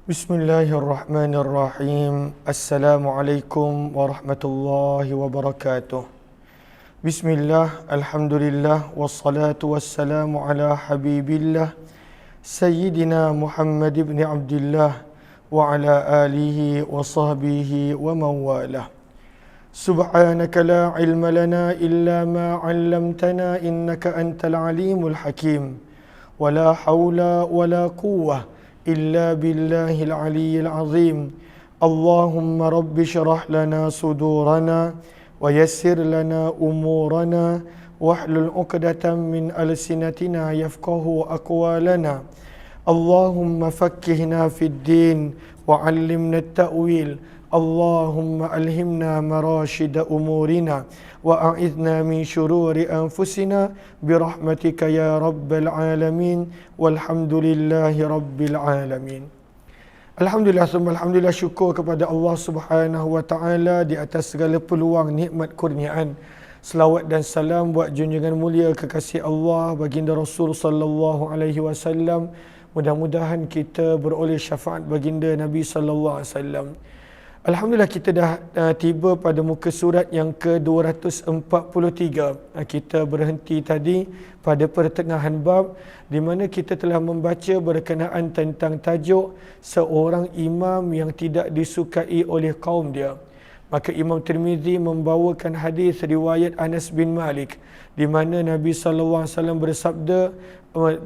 Bismillahirrahmanirrahim. Assalamualaikum warahmatullahi wabarakatuh. Bismillah, alhamdulillah, wassalatu wassalamu ala habibillah Sayyidina Muhammad ibn Abdullah wa ala alihi wa sahbihi wa mawalah. Subhanaka la ilma lana illa ma 'allamtana innaka antal alimul hakim. Wa la hawla wa la quwwah إلا بالله العلي العظيم. اللهم رب اشرح لنا صدورنا ويسر لنا أمورنا واحلل عقدة من ألسنتنا يفقه أقوالنا. اللهم فقهنا في الدين وعلمنا التأويل. اللهم ألهمنا مراشد أمورنا وأعذنا من شرور أنفسنا برحمتك يا رب العالمين والحمد لله رب العالمين. Alhamdulillah, alhamdulillah, syukur kepada Allah Subhanahu wa taala di atas segala peluang nikmat kurniaan. Selawat dan salam buat junjungan mulia kekasih Allah baginda Rasul sallallahu alaihi wasallam. Mudah-mudahan kita beroleh syafaat baginda Nabi sallallahu alaihi wasallam. Alhamdulillah, kita dah tiba pada muka surat yang ke-243. Kita berhenti tadi pada pertengahan bab di mana kita telah membaca berkenaan tentang tajuk seorang imam yang tidak disukai oleh kaum dia. Maka Imam Tirmizi membawakan hadis riwayat Anas bin Malik di mana Nabi sallallahu alaihi wasallam bersabda,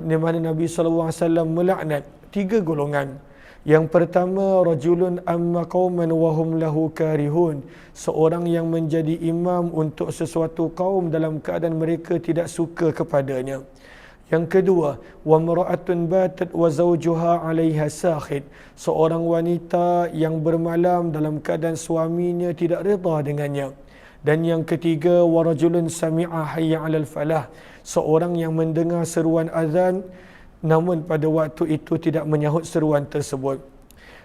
di mana Nabi sallallahu alaihi wasallam melaknat tiga golongan. Yang pertama, rajulun amma qauman wa hum lahu karihun, seorang yang menjadi imam untuk sesuatu kaum dalam keadaan mereka tidak suka kepadanya. Yang kedua, wa mar'atun batat wa zawjuha 'alaiha sakhid, seorang wanita yang bermalam dalam keadaan suaminya tidak redha dengannya. Dan yang ketiga, wa rajulun sami'a hayya 'alal falah, seorang yang mendengar seruan azan namun pada waktu itu tidak menyahut seruan tersebut.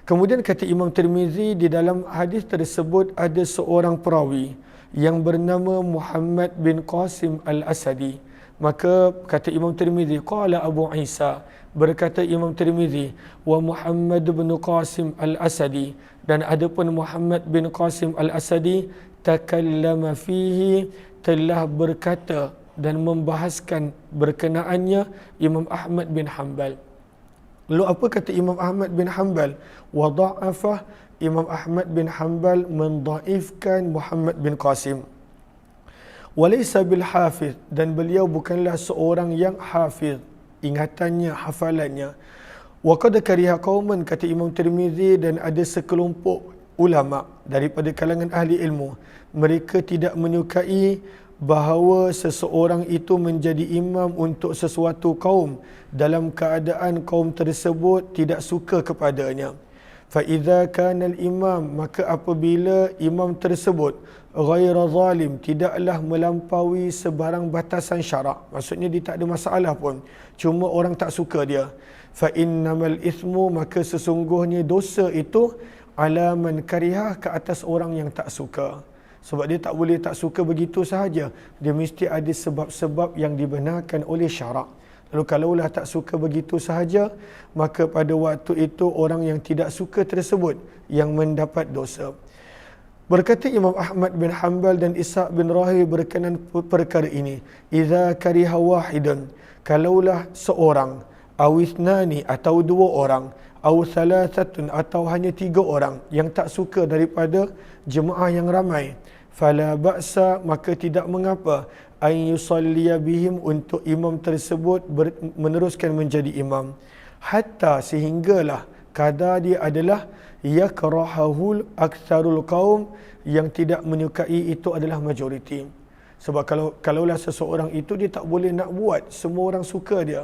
Kemudian kata Imam Tirmizi, di dalam hadis tersebut ada seorang perawi yang bernama Muhammad bin Qasim Al-Asadi. Maka kata Imam Tirmizi, qala Abu Isa, berkata Imam Tirmizi, wa Muhammad bin Qasim Al-Asadi, dan adapun Muhammad bin Qasim Al-Asadi takallama fihi, telah berkata dan membahaskan berkenaannya Imam Ahmad bin Hanbal. Lalu apa kata Imam Ahmad bin Hanbal? Wada'afah, Imam Ahmad bin Hanbal mendaifkan Muhammad bin Qasim. Walaysa bil hafiz, dan beliau bukanlah seorang yang hafiz, ingatannya, hafalannya. Wa qad kariha qauman, kata Imam Tirmizi, dan ada sekelompok ulama daripada kalangan ahli ilmu, mereka tidak menyukai bahawa seseorang itu menjadi imam untuk sesuatu kaum dalam keadaan kaum tersebut tidak suka kepadanya. Fa idza kana al-imam, maka apabila imam tersebut ghaira zalim, tidaklah melampaui sebarang batasan syarak, maksudnya dia tak ada masalah pun, cuma orang tak suka dia, fa innamal ithmu, maka sesungguhnya dosa itu ala man karihah, ke atas orang yang tak suka. Sebab dia tak boleh tak suka begitu sahaja. Dia mesti ada sebab-sebab yang dibenarkan oleh syarak. Lalu kalaulah tak suka begitu sahaja, maka pada waktu itu orang yang tidak suka tersebut yang mendapat dosa. Berkata Imam Ahmad bin Hanbal dan Ishaq bin Rahih berkenaan perkara ini, idza kariha wahidan, kalaulah seorang, awisnani, atau dua orang, aw thalathatun, atau hanya tiga orang yang tak suka daripada jemaah yang ramai, fala ba'sa, maka tidak mengapa, an yusalliya bihim, untuk imam tersebut meneruskan menjadi imam, hatta, sehinggalah, kadar dia adalah yakrahahul aktsarul qaum, yang tidak menyukai itu adalah majoriti. Sebab kalaulah seseorang itu dia tak boleh nak buat semua orang suka dia.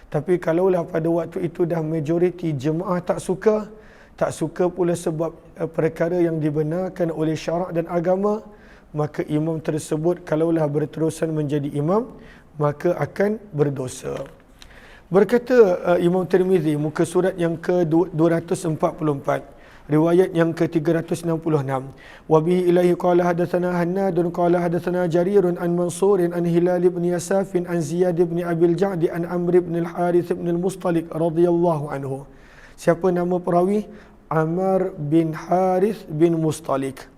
Tapi kalaulah pada waktu itu dah majoriti jemaah tak suka pula sebab perkara yang dibenarkan oleh syarak dan agama, maka imam tersebut kalaulah berterusan menjadi imam, maka akan berdosa. Berkata Imam Tirmizi, muka surat yang ke-244, riwayat yang ke-366, wa bihi ilaihi qala hadatsana Hannadun qala hadatsana Jarirun an Mansurin an Hilal bin Yasafin an Ziyad bin Abil Ja'di an Amr bin al-Harith bin al-Mustaliq radhiyallahu anhu. Siapa nama perawi? Ammar bin Harith bin Mustalik.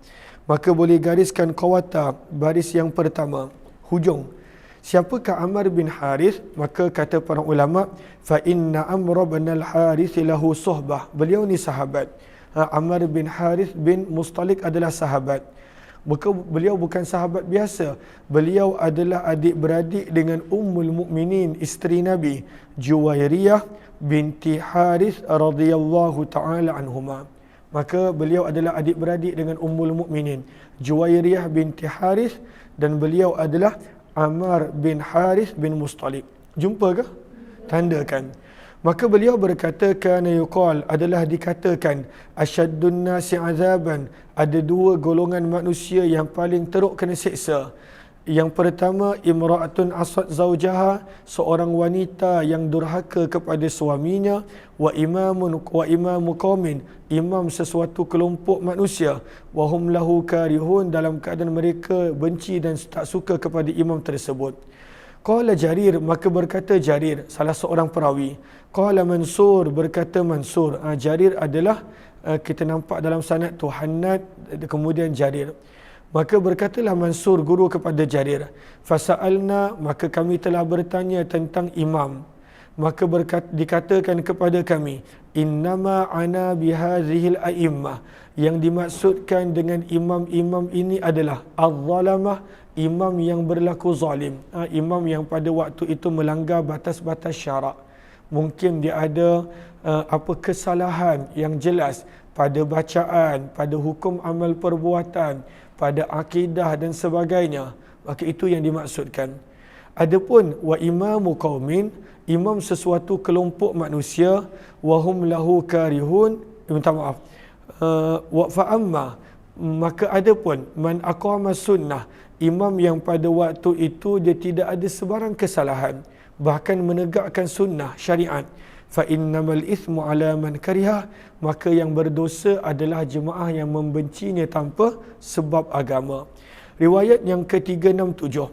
Maka boleh gariskan qawata, baris yang pertama, hujung. Siapakah Ammar bin Harith? Maka kata para ulama, fa inna Amr bin al-Harith lahu suhbah. Beliau ni sahabat. Ammar bin Harith bin Mustalik adalah sahabat. Beliau bukan sahabat biasa. Beliau adalah adik-beradik dengan Ummul Mukminin, isteri Nabi, Juwairiyah binti Harith radhiyallahu taala anhuma. Maka beliau adalah adik-beradik dengan Ummul Mukminin, Juwairiyah binti Harith, dan beliau adalah Ammar bin Harith bin Mustalik. Jumpa ke? Tandakan. Maka beliau berkata, kana yuqal, adalah dikatakan, asyaddun nasi azaban, ada dua golongan manusia yang paling teruk kena siksa. Yang pertama, imra'atun asad zaujaha, seorang wanita yang durhaka kepada suaminya, wa imamu qaumin, imam sesuatu kelompok manusia, wa hum lahu karihun, dalam keadaan mereka benci dan tak suka kepada imam tersebut. Qala Jarir, maka berkata Jarir, salah seorang perawi. Qala Mansur, berkata Mansur. Jarir adalah kita nampak dalam sanad tu Hannad, kemudian Jarir. Maka berkatalah Mansur, guru kepada Jarir, fasa'alna, maka kami telah bertanya tentang imam. Maka dikatakan kepada kami, innama ana bihazihil a'immah, yang dimaksudkan dengan imam-imam ini adalah az-zalamah, imam yang berlaku zalim, imam yang pada waktu itu melanggar batas-batas syarak. Mungkin dia ada kesalahan yang jelas pada bacaan, pada hukum amal perbuatan, pada akidah dan sebagainya. Maka itu yang dimaksudkan. Adapun wa imamu qaumin, imam sesuatu kelompok manusia, wa hum lahu karihun, minta maaf, wa fa'amma, maka adapun man aqama sunnah, imam yang pada waktu itu dia tidak ada sebarang kesalahan, bahkan menegakkan sunnah syariat, fa innamal ithmu ala man kariha, maka yang berdosa adalah jemaah yang membencinya tanpa sebab agama. Riwayat yang ke-367.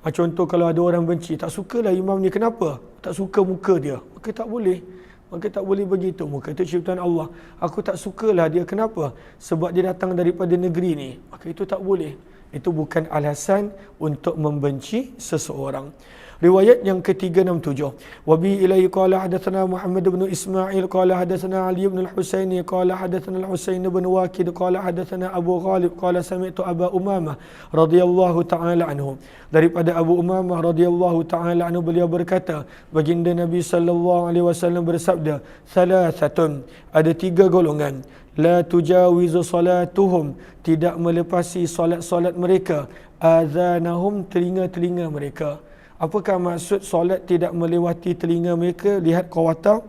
Contoh, kalau ada orang benci, tak sukalah imam ni, kenapa? Tak suka muka dia. Maka tak boleh. Maka tak boleh begitu. Muka itu ciptaan Allah. Aku tak sukalah dia, kenapa? Sebab dia datang daripada negeri ni. Maka itu tak boleh. Itu bukan alasan untuk membenci seseorang. Riwayat yang ke-367. Wa bi ilaihi qala hadatsana Muhammad bin Ismail qala hadatsana Ali bin Al-Husaini qala hadatsana Al-Husain bin Waqid qala hadatsana Abu Ghalib qala sami'tu Aba Umamah radhiyallahu taala anhu. Daripada Abu Umamah radhiyallahu taala anhu, beliau berkata, baginda Nabi sallallahu alaihi wasallam bersabda, salasatun, ada tiga golongan, la tujawizu salatuhum, tidak melepasi solat-solat mereka, azanahum, telinga-telinga mereka. Apakah maksud solat tidak melewati telinga mereka? Lihat qawata,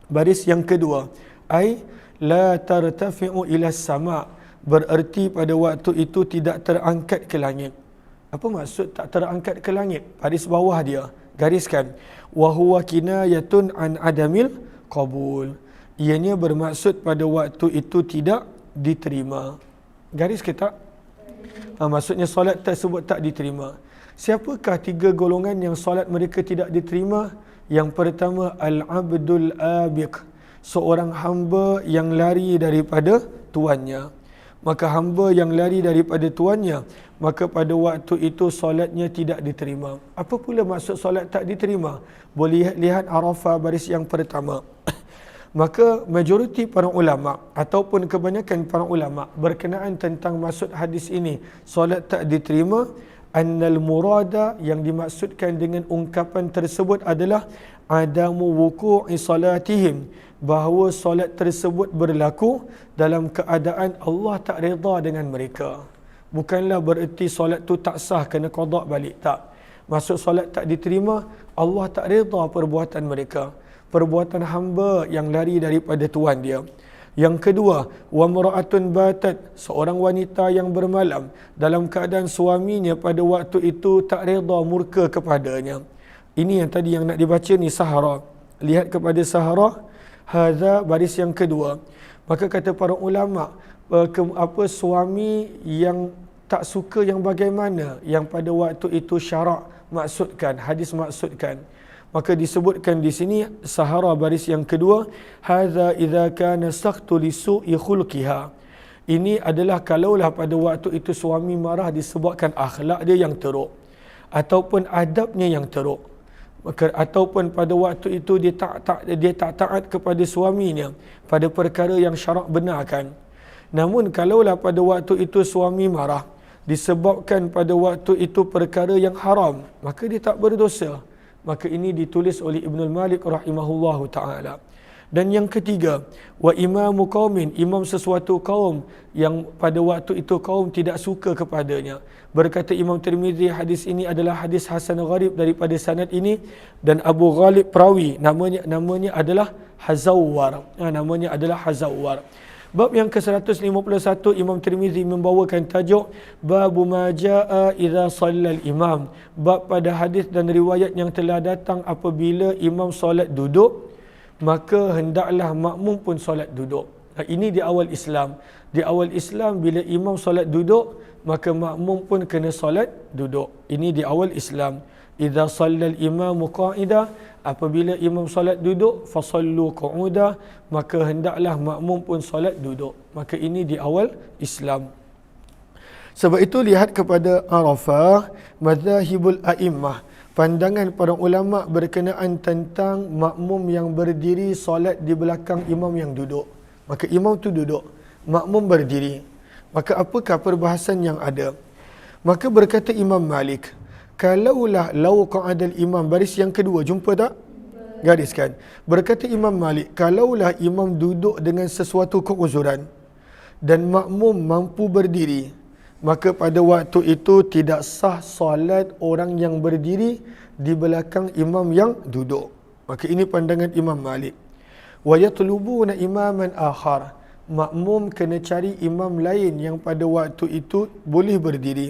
baris yang kedua. Ai la tartafi'u ila sama', bererti pada waktu itu tidak terangkat ke langit. Apa maksud tak terangkat ke langit? Baris bawah dia, gariskan. Wa huwa kinayatun an adamil qabul. Ianya bermaksud pada waktu itu tidak diterima. Garis ke tak? Maksudnya solat tersebut tak diterima. Siapakah tiga golongan yang solat mereka tidak diterima? Yang pertama, al-abdul abiq, seorang hamba yang lari daripada tuannya. Maka hamba yang lari daripada tuannya, maka pada waktu itu solatnya tidak diterima. Apa pula maksud solat tak diterima? Boleh lihat Arafah, baris yang pertama. Maka majoriti para ulama ataupun kebanyakan para ulama berkenaan tentang maksud hadis ini, solat tak diterima, annal murada, yang dimaksudkan dengan ungkapan tersebut adalah adamu wuku'i salatihim, bahawa solat tersebut berlaku dalam keadaan Allah tak redha dengan mereka. Bukanlah bererti solat tu tak sah, kena qada balik, tak. Maksud solat tak diterima, Allah tak redha perbuatan mereka, perbuatan hamba yang lari daripada Tuhan dia. Yang kedua, wa mar'atun batat, seorang wanita yang bermalam dalam keadaan suaminya pada waktu itu tak redha, murka kepadanya. Ini yang tadi yang nak dibaca ni Sahara. Lihat kepada Sahara, hadza, baris yang kedua. Maka kata para ulama, suami yang tak suka yang bagaimana, yang pada waktu itu syarak maksudkan, hadis maksudkan. Maka disebutkan di sini sahara baris yang kedua, hadza idza kana sakhtu li su'i khulqiha. Ini adalah kalaulah pada waktu itu suami marah disebabkan akhlak dia yang teruk ataupun adabnya yang teruk. Maka ataupun pada waktu itu dia tak taat kepada suaminya pada perkara yang syarak benarkan. Namun kalaulah pada waktu itu suami marah disebabkan pada waktu itu perkara yang haram, maka dia tak berdosa. Maka ini ditulis oleh Ibnul Malik rahimahullahu ta'ala. Dan yang ketiga, wa imamu qaumin, imam sesuatu kaum yang pada waktu itu kaum tidak suka kepadanya. Berkata Imam Tirmizi, hadis ini adalah hadis hasan gharib daripada sanad ini, dan Abu Ghalib perawi namanya adalah Hazawwar. Namanya adalah Hazawwar. Bab yang ke-151, Imam Tirmizi membawakan tajuk Babu ma jaa idza shallal imam. Bab pada hadis dan riwayat yang telah datang apabila imam solat duduk, maka hendaklah makmum pun solat duduk. Ini di awal Islam. Di awal Islam bila imam solat duduk, maka makmum pun kena solat duduk. Ini di awal Islam. Idza shallal imamu qa'ida, apabila imam solat duduk, fasallu qu'uda, maka hendaklah makmum pun solat duduk. Maka ini di awal Islam. Sebab itu lihat kepada Arafah, mazahibul a'immah, pandangan para ulama berkenaan tentang makmum yang berdiri solat di belakang imam yang duduk. Maka imam tu duduk, makmum berdiri. Maka apakah perbahasan yang ada? Maka berkata Imam Malik, kalaulah lau qa'adal imam, baris yang kedua, jumpa tak? Gariskan. Berkata Imam Malik, kalaulah imam duduk dengan sesuatu keuzuran dan makmum mampu berdiri, maka pada waktu itu tidak sah solat orang yang berdiri di belakang imam yang duduk. Maka ini pandangan Imam Malik. Wa yatlubuna imaman akhar, makmum kena cari imam lain yang pada waktu itu boleh berdiri.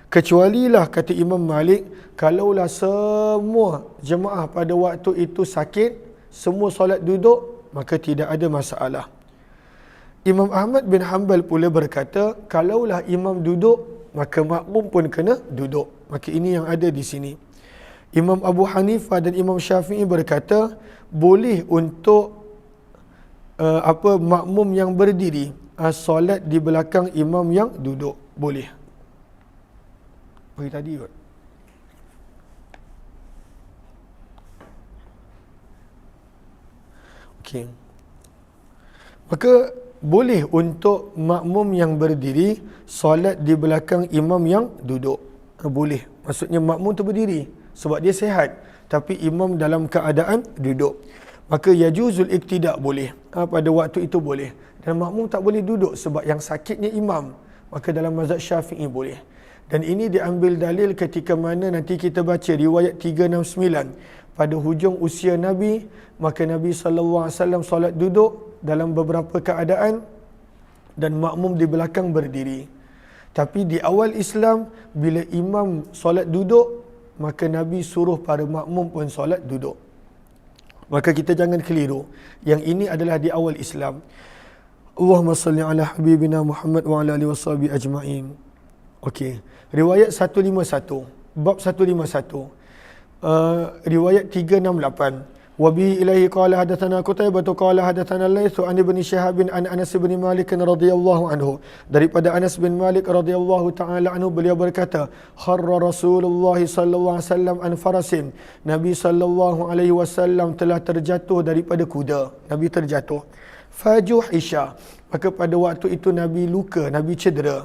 Kecualilah, kata Imam Malik, kalaulah semua jemaah pada waktu itu sakit, semua solat duduk, maka tidak ada masalah. Imam Ahmad bin Hanbal pula berkata, kalaulah imam duduk, maka makmum pun kena duduk. Maka ini yang ada di sini. Imam Abu Hanifah dan Imam Syafi'i berkata, boleh untuk makmum yang berdiri solat di belakang imam yang duduk. Boleh. Bagi tadi kot. Okey. Maka boleh untuk makmum yang berdiri solat di belakang imam yang duduk. Boleh. Maksudnya makmum tu berdiri sebab dia sihat, tapi imam dalam keadaan duduk. Maka yajuzul iktidak boleh. Pada waktu itu boleh. Dan makmum tak boleh duduk sebab yang sakitnya imam. Maka dalam mazhab Syafi'i boleh. Dan ini diambil dalil ketika mana nanti kita baca riwayat 369. Pada hujung usia Nabi, maka Nabi SAW solat duduk dalam beberapa keadaan dan makmum di belakang berdiri. Tapi di awal Islam, bila imam solat duduk, maka Nabi suruh para makmum pun solat duduk. Maka kita jangan keliru. Yang ini adalah di awal Islam. Allahumma salli ala habibina Muhammad wa ala alihi washabihi ajma'in. Okey. Riwayat 151. Bab 151. Riwayat 368. Wa bihi ilaihi qala hadatsana Qutaibah qala hadatsana Laits an ibn Shihab an Anas bin Malik radhiyallahu anhu. Daripada Anas bin Malik radhiyallahu taala anhu, beliau berkata, kharra Rasulullah sallallahu alaihi wasallam an farasin. Nabi sallallahu alaihi wasallam telah terjatuh daripada kuda. Nabi terjatuh. Fajuhisha. Maka pada waktu itu Nabi luka, Nabi cedera.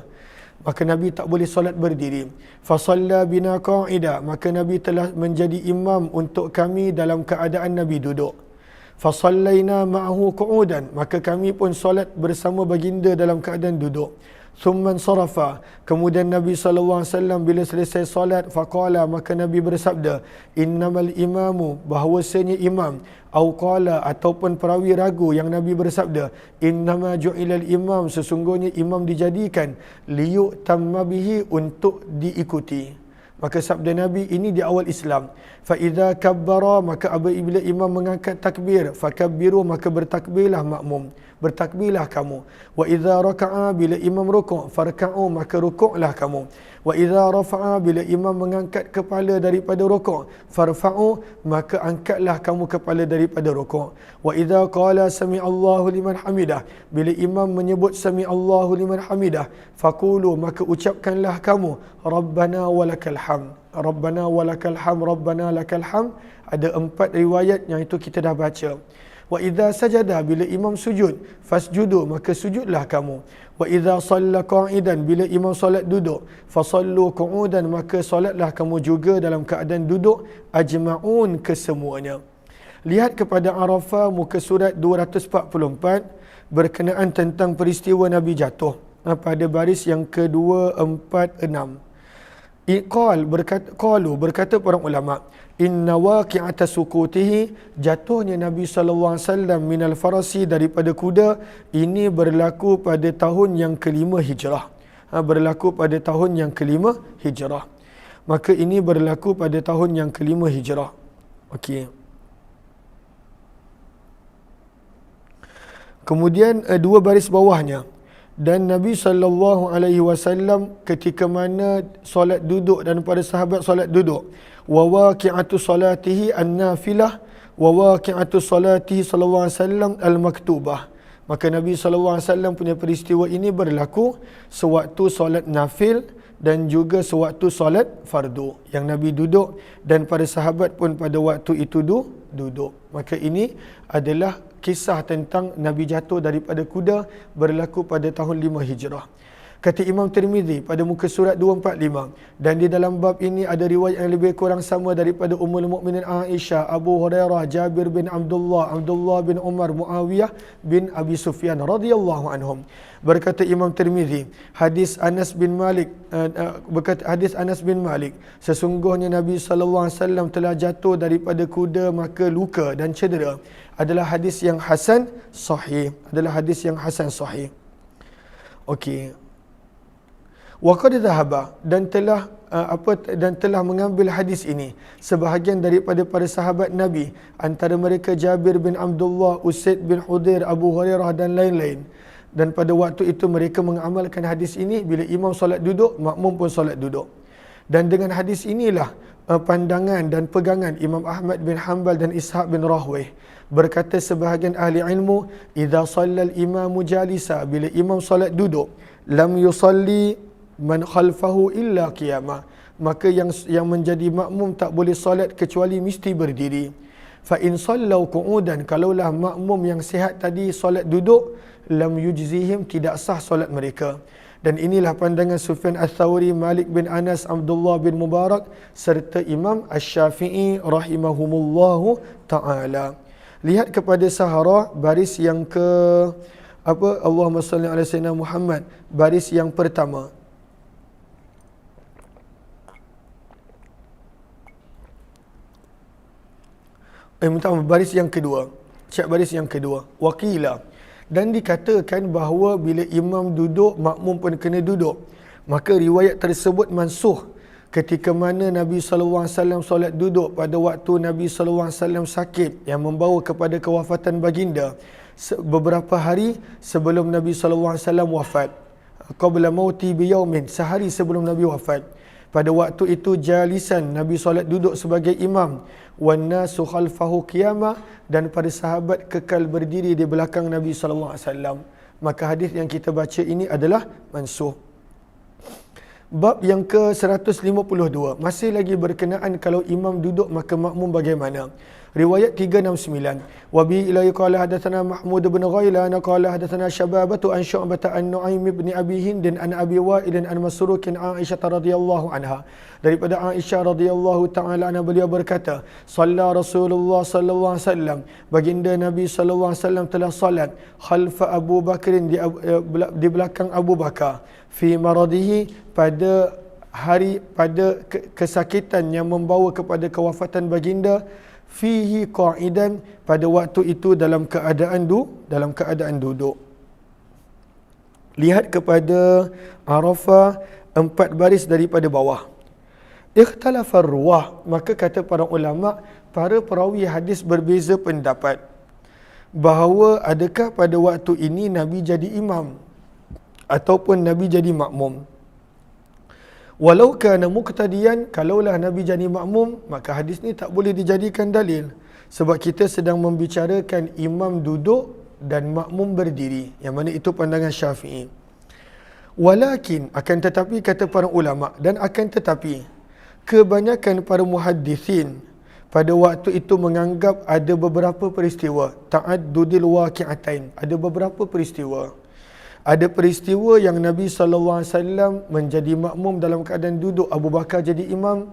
Maka Nabi tak boleh solat berdiri. Fasalla bina qa'ida. Maka Nabi telah menjadi imam untuk kami dalam keadaan Nabi duduk. Fasallaina ma'ahu qu'udan. Maka kami pun solat bersama baginda dalam keadaan duduk. Thumman sarafa. Kemudian Nabi SAW bila selesai solat, faqala, maka Nabi bersabda, innamal imamu, bahawasanya imam, au qala, ataupun perawi ragu yang Nabi bersabda, innama ju'ilal imam, sesungguhnya imam dijadikan liyu'tamma bihi, untuk diikuti. Maka sabda Nabi ini di awal Islam. Fa idza kabbara, maka apabila imam mengangkat takbir, fakabbiru, maka bertakbirlah makmum, bertakbirlah kamu. Wa idza raka'a, bila imam rukuk, farka'u, maka rukuklah kamu. Wa idza rafa'a, bila imam mengangkat kepala daripada rukuk, farfa'u, maka angkatlah kamu kepala daripada rukuk. Wa idza qala sami'allahu liman hamidah, bila imam menyebut sami'allahu liman hamidah, faqulu, maka ucapkanlah kamu rabbana walakal hamd. Rabbana walakal hamd, Rabbana lakal hamd. Ada 4 riwayat yang itu kita dah baca. Wa idza sajada, bila imam sujud, fasjudu, maka sujudlah kamu. Wa idza shalla qa'idan, bila imam solat duduk, fasallu qu'udan, maka solatlah kamu juga dalam keadaan duduk, ajma'un, kesemuanya. Lihat kepada Arafah muka surat 244 berkenaan tentang peristiwa Nabi jatuh pada baris yang kedua, 4, 6. Berkata para ulama, inna waqi'ata sukutihi, jatuhnya Nabi SAW minal farasi, daripada kuda, ini berlaku pada tahun yang kelima hijrah. Berlaku pada tahun yang kelima hijrah. Maka ini berlaku pada tahun yang kelima hijrah. Okey. Kemudian 2 baris bawahnya, dan Nabi SAW ketika mana solat duduk dan para sahabat solat duduk, wa waqi'atu salatihi an-nafilah wa waqi'atu salatihi sallallahu alaihi wasallam al-maktubah. Maka Nabi SAW punya peristiwa ini berlaku sewaktu solat nafil dan juga sewaktu solat fardu, yang Nabi duduk dan para sahabat pun pada waktu itu duduk. Maka ini adalah kisah tentang Nabi jatuh daripada kuda, berlaku pada tahun 5 Hijrah. Kata Imam Tirmizi pada muka surat 245, dan di dalam bab ini ada riwayat yang lebih kurang sama daripada Ummul Mukminin Aisyah, Abu Hurairah, Jabir bin Abdullah, Abdullah bin Umar, Muawiyah bin Abi Sufyan radhiyallahu anhum. Berkata Imam Tirmizi, hadis Anas bin Malik, sesungguhnya Nabi sallallahu alaihi wasallam telah jatuh daripada kuda maka luka dan cedera, adalah hadis yang hasan sahih, Okey. Waqad dhahaba, dan telah mengambil hadis ini sebahagian daripada para sahabat Nabi, antara mereka Jabir bin Abdullah, Usaid bin Hudair, Abu Hurairah dan lain-lain. Dan pada waktu itu mereka mengamalkan hadis ini, bila imam solat duduk, makmum pun solat duduk. Dan dengan hadis inilah pandangan dan pegangan Imam Ahmad bin Hanbal dan Ishaq bin Rahwayh. Berkata sebahagian ahli ilmu, idza shallal imamu jalisa, bila imam solat duduk, lam yusalli man khalfahu illa qiyamah, maka yang menjadi makmum tak boleh solat kecuali mesti berdiri. Fa in sallau qu'udan, kalaulah makmum yang sihat tadi solat duduk, lam yujzihim, tidak sah solat mereka. Dan inilah pandangan Sufyan Ats-Tsauri, Malik bin Anas, Abdullah bin Mubarak serta Imam Asy-Syafi'i rahimahumullahu taala. Lihat kepada Sahara baris yang ke Allahumma salli ala sayyidina Muhammad, baris yang pertama. Baris yang kedua. Cek baris yang kedua. Waqila, dan dikatakan bahawa bila imam duduk, makmum pun kena duduk. Maka riwayat tersebut mansuh ketika mana Nabi SAW solat duduk pada waktu Nabi SAW sakit yang membawa kepada kewafatan baginda beberapa hari sebelum Nabi SAW wafat. Qabla mauti biyaumin, sehari sebelum Nabi wafat. Pada waktu itu jalisan, Nabi solat duduk sebagai imam, wan nasu khalfahu qiyamah, dan para sahabat kekal berdiri di belakang Nabi SAW. Maka hadis yang kita baca ini adalah mansuh. Bab yang ke-152, masih lagi berkenaan kalau imam duduk maka makmum bagaimana. Riwayat 369. Wa bi ila qala hadatsana Mahmud bin Ghailan qala hadatsana Syababatu an Syu'bah an Nu'aim bin Abi Hind an Abi Wa'il an Masruq Aisyah radhiyallahu anha. Daripada Aisyah radhiyallahu taala anha, beliau berkata, "Shalla Rasulullah sallallahu alaihi wasallam, baginda Nabi sallallahu alaihi wasallam telah salat khalfa Abu Bakr, di belakang Abu Bakar, fi maradihi, pada kesakitan yang membawa kepada kewafatan baginda, fihi qa'idan, pada waktu itu dalam keadaan duduk." Lihat kepada Arafah 4 baris daripada bawah. Ikhtalafar ruwah, maka kata para ulama, para perawi hadis berbeza pendapat bahawa adakah pada waktu ini Nabi jadi imam ataupun Nabi jadi makmum. Walau kana muqtadiyan, kalaulah Nabi jadi makmum, maka hadis ni tak boleh dijadikan dalil, sebab kita sedang membicarakan imam duduk dan makmum berdiri, yang mana itu pandangan Syafi'i. Walakin, akan tetapi kata para ulama, dan akan tetapi kebanyakan para muhaddisin pada waktu itu menganggap ada beberapa peristiwa, ta'addudil waqi'atain, ada beberapa peristiwa. Ada peristiwa yang Nabi SAW menjadi makmum dalam keadaan duduk, Abu Bakar jadi imam.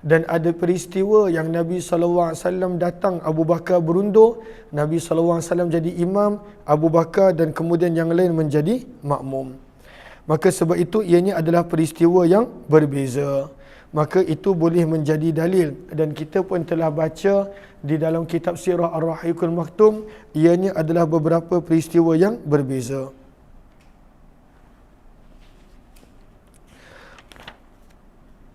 Dan ada peristiwa yang Nabi SAW datang, Abu Bakar berundur, Nabi SAW jadi imam, Abu Bakar dan kemudian yang lain menjadi makmum. Maka sebab itu ianya adalah peristiwa yang berbeza. Maka itu boleh menjadi dalil, dan kita pun telah baca di dalam kitab Sirah Ar-Rahiqul Maktum, ianya adalah beberapa peristiwa yang berbeza.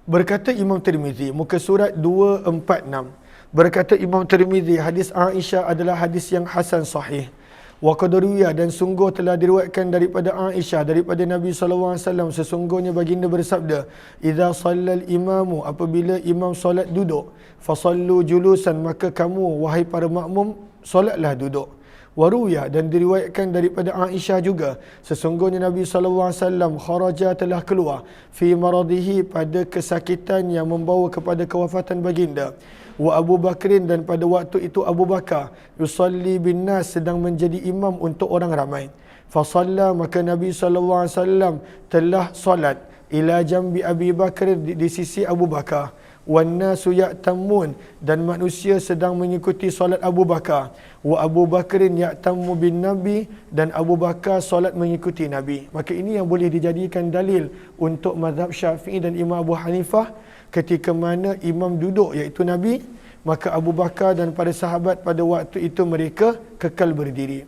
Berkata Imam Tirmizi, muka surat 246, berkata Imam Tirmizi, hadis Aisyah adalah hadis yang hasan sahih. Wa qad ruwiya, dan sungguh telah diriwayatkan daripada Aisyah, daripada Nabi SAW, sesungguhnya baginda bersabda, idza shallal imamu, apabila imam solat duduk, fasallu julusan, maka kamu wahai para makmum solatlah duduk. Wa ruwiya, dan diriwayatkan daripada Aisyah juga, sesungguhnya Nabi SAW kharaja, telah keluar, fi maradihi, pada kesakitan yang membawa kepada kewafatan baginda. Wa Abu Bakrin, dan pada waktu itu Abu Bakar, yusalli bin nas, sedang menjadi imam untuk orang ramai. Fasalla, maka Nabi SAW telah solat, ila jambi Abi Bakr, di sisi Abu Bakar. Wan nasu ya'tamun, dan manusia sedang mengikuti solat Abu Bakar. Wa Abu Bakrin ya'tamu bin Nabi, dan Abu Bakar solat mengikuti Nabi. Maka ini yang boleh dijadikan dalil untuk mazhab Syafi'i dan Imam Abu Hanifah, ketika mana imam duduk iaitu Nabi, maka Abu Bakar dan para sahabat pada waktu itu mereka kekal berdiri.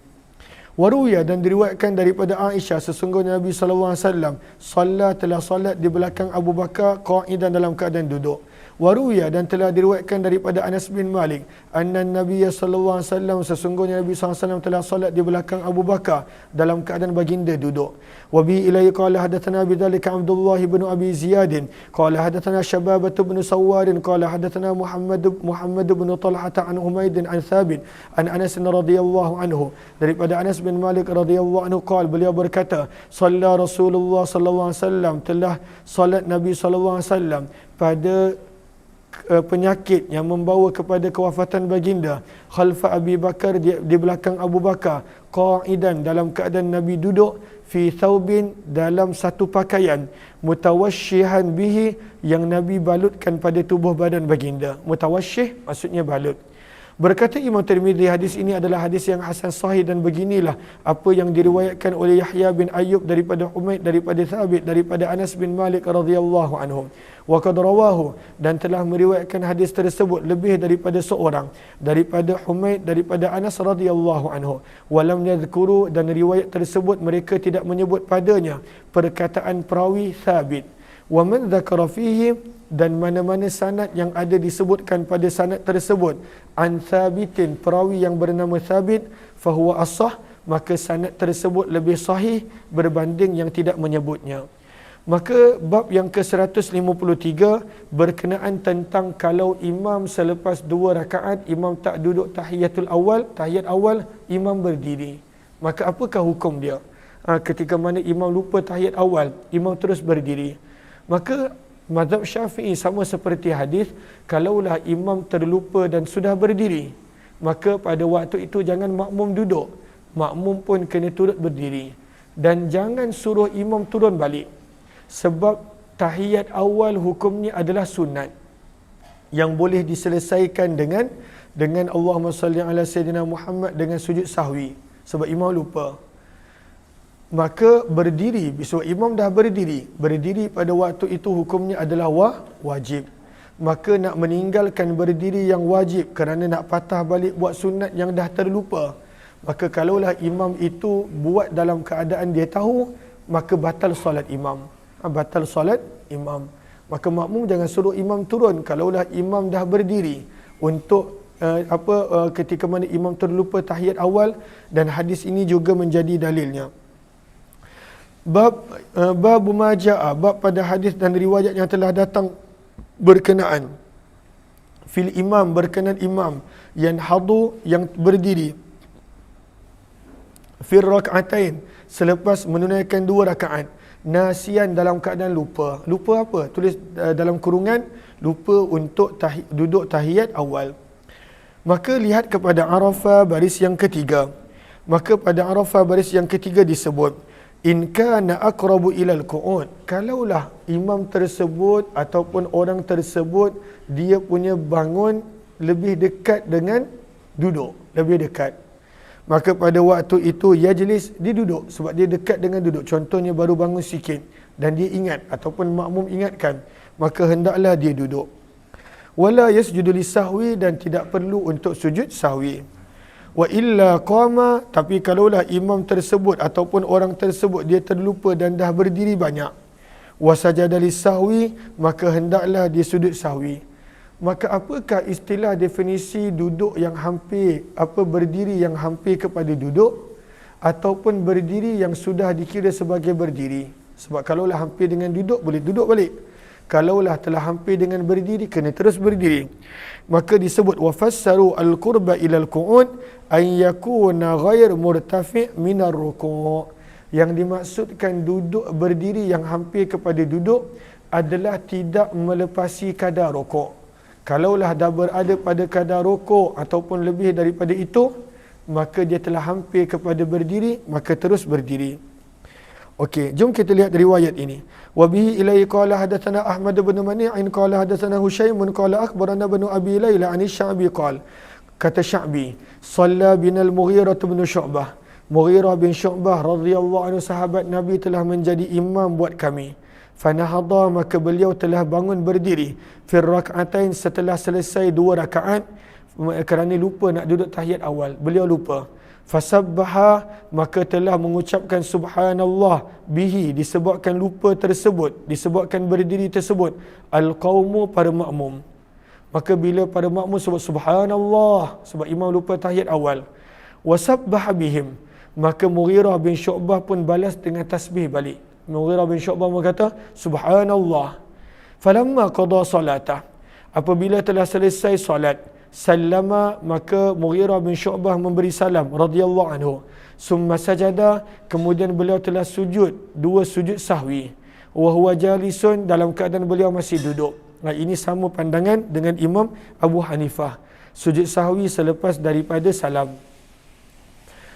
Waruya, dan diriwayatkan daripada Aisyah, sesungguhnya Nabi SAW telah salat di belakang Abu Bakar qa'idan, dalam keadaan duduk. Waruya, dan telah diriwayatkan daripada Anas bin Malik, anna Nabi SAW, sesungguhnya Nabi SAW telah salat di belakang Abu Bakar dalam keadaan baginda duduk. Wa bi ilaihi qala hadatsana bidzalika Abdullah bin Abi Ziyad qala hadatsana Syababah bin Sawwar qala hadatsana Muhammad bin Talhah an Humaid an Thabit an Anas radhiyallahu anhu, daripada Anas bin Malik radhiyallahu anhu qala, beliau berkata, shalla Rasulullah sallallahu alaihi wasallam, telah salat Nabi sallallahu alaihi wasallam pada penyakit yang membawa kepada kewafatan baginda, khalfa Abi Bakar, di belakang Abu Bakar, qa'idan, dalam keadaan Nabi duduk, fi thawbin, dalam satu pakaian, mutawashshihan bihi, yang Nabi balutkan pada tubuh badan baginda. Mutawashshih maksudnya balut. Berkata Imam Tirmizi, hadis ini adalah hadis yang hasan sahih, dan beginilah apa yang diriwayatkan oleh Yahya bin Ayyub daripada Humaid, daripada Thabit, daripada Anas bin Malik radhiyallahu anhu. Wa qad rawahu, dan telah meriwayatkan hadis tersebut lebih daripada seorang, daripada Humaid, daripada Anas radhiyallahu anhu. Walam yadhkuru, dan riwayat tersebut mereka tidak menyebut padanya perkataan perawi Thabit. Wa man dzakara fihi, dan mana-mana sanad yang ada disebutkan pada sanad tersebut, an Thabitin, perawi yang bernama Thabit, fahuwa as-sah, maka sanad tersebut lebih sahih berbanding yang tidak menyebutnya. Maka bab yang ke-153 berkenaan tentang kalau imam selepas 2 rakaat imam tak duduk tahiyat awal, imam berdiri. Maka apakah hukum dia? Ketika mana imam lupa tahiyat awal, imam terus berdiri. Maka mazhab Syafi'i sama seperti hadis, kalaulah imam terlupa dan sudah berdiri, maka pada waktu itu jangan makmum duduk, makmum pun kena turut berdiri, dan jangan suruh imam turun balik, sebab tahiyat awal hukumnya adalah sunat yang boleh diselesaikan dengan Allahumma salli ala sayyidina Muhammad, dengan sujud sahwi, sebab imam lupa. Maka berdiri, sebab imam dah berdiri pada waktu itu hukumnya adalah wajib. Maka nak meninggalkan berdiri yang wajib kerana nak patah balik buat sunat yang dah terlupa, maka kalaulah imam itu buat dalam keadaan dia tahu, maka batal solat imam. Maka makmum jangan suruh imam turun kalaulah imam dah berdiri untuk ketika mana imam terlupa tahiyat awal, dan hadis ini juga menjadi dalilnya. Bab majaa, bab pada hadis dan riwayat yang telah datang berkenaan fil imam, berkenaan imam yang hadu, yang berdiri fil rak'atain, selepas menunaikan 2 rakaat, nasian dalam keadaan lupa. Lupa apa? Tulis dalam kurungan, lupa untuk duduk tahiyat awal. Maka lihat kepada Arafah baris yang ketiga. Maka pada Arafah baris yang ketiga disebut, in kana aqrabu ilal qu'ud, kalaulah imam tersebut ataupun orang tersebut dia punya bangun lebih dekat dengan duduk, lebih dekat, maka pada waktu itu yajlis, dia duduk sebab dia dekat dengan duduk. Contohnya baru bangun sikit dan dia ingat ataupun makmum ingatkan, maka hendaklah dia duduk. Wala yasjudu lisahwi, dan tidak perlu untuk sujud sahwi. Wa illa qama, tapi kalaulah imam tersebut ataupun orang tersebut dia terlupa dan dah berdiri banyak, wa sajada lisahwi, maka hendaklah dia sujud sahwi. Maka apakah istilah definisi duduk yang hampir, berdiri yang hampir kepada duduk, ataupun berdiri yang sudah dikira sebagai berdiri? Sebab kalaulah hampir dengan duduk, boleh duduk balik. Kalaulah telah hampir dengan berdiri, kena terus berdiri. Maka disebut wafassaru al-qurba ila al-qu'ud an yakuna ghair murtafi' min ar-ruku'. Yang dimaksudkan duduk berdiri yang hampir kepada duduk adalah tidak melepasi kadar rukuk. Kalaulah dah berada pada kadar rukuk ataupun lebih daripada itu, maka dia telah hampir kepada berdiri, maka terus berdiri. Okey, jom kita lihat riwayat ini. Wa bihi ilaihi qala hadatsana Ahmad bin Mani'in qala hadatsana Husaim qala akhbarana ibn Abi Layla an Sya'bi qala, kata Sya'bi, shalla binal Mughirah bin Syu'bah. Mughirah bin Syu'bah radhiyallahu anhu, sahabat Nabi, telah menjadi imam buat kami. Fanahadha, maka beliau telah bangun berdiri fir rak'atain, setelah selesai 2 rakaat, kerana lupa nak duduk tahiyat awal, beliau lupa. Fasabbaha, maka telah mengucapkan subhanallah bihi, disebabkan lupa tersebut, disebabkan berdiri tersebut, al-qaumu, para makmum. Maka bila para makmum sebut subhanallah sebab imam lupa tahiyat awal, wasabbaha bihim, maka Mughirah bin Syu'bah pun balas dengan tasbih balik. Mughirah bin Syu'bah berkata subhanallah. Falamma qada salatah, apabila telah selesai solat, sallama, maka Mughirah bin Syu'bah memberi salam radhiyallahu anhu. Summa sajada, kemudian beliau telah sujud 2 sujud sahwi. Wa huwa jalisun, dalam keadaan beliau masih duduk. Nah, ini sama pandangan dengan Imam Abu Hanifah. Sujud sahwi selepas daripada salam.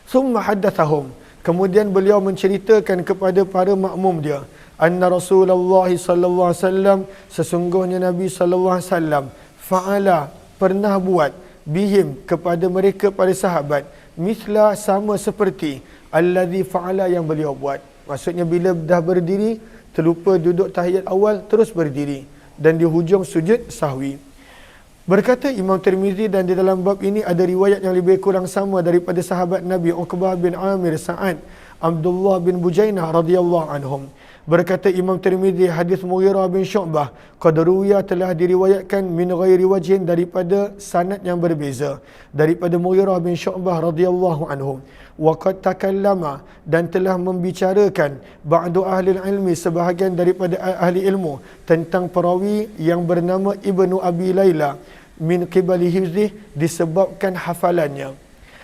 Summa haddathahum, kemudian beliau menceritakan kepada para makmum dia, anna Rasulullah sallallahu alaihi wasallam, sesungguhnya Nabi sallallahu alaihi wasallam, fa'ala, pernah buat, bihim, kepada mereka, pada sahabat, misla, sama seperti alladhi fa'ala, yang beliau buat. Maksudnya bila dah berdiri, terlupa duduk tahiyat awal, terus berdiri, dan di hujung sujud sahwi. Berkata Imam Tirmizi, dan di dalam bab ini ada riwayat yang lebih kurang sama daripada sahabat Nabi Uqbah bin Amir, Sa'ad, Abdullah bin Bujainah radhiyallahu anhum. Berkata Imam Tirmizi, hadis Mughirah bin Syu'bah qadruya, telah diriwayatkan min ghairi wajhin, daripada sanad yang berbeza, daripada Mughirah bin Syu'bah radhiyallahu anhu. Wa qad takallama, dan telah membicarakan ba'du ahli ilmi, sebahagian daripada ahli ilmu, tentang perawi yang bernama Ibnu Abi Layla min qibali hifzih, disebabkan hafalannya.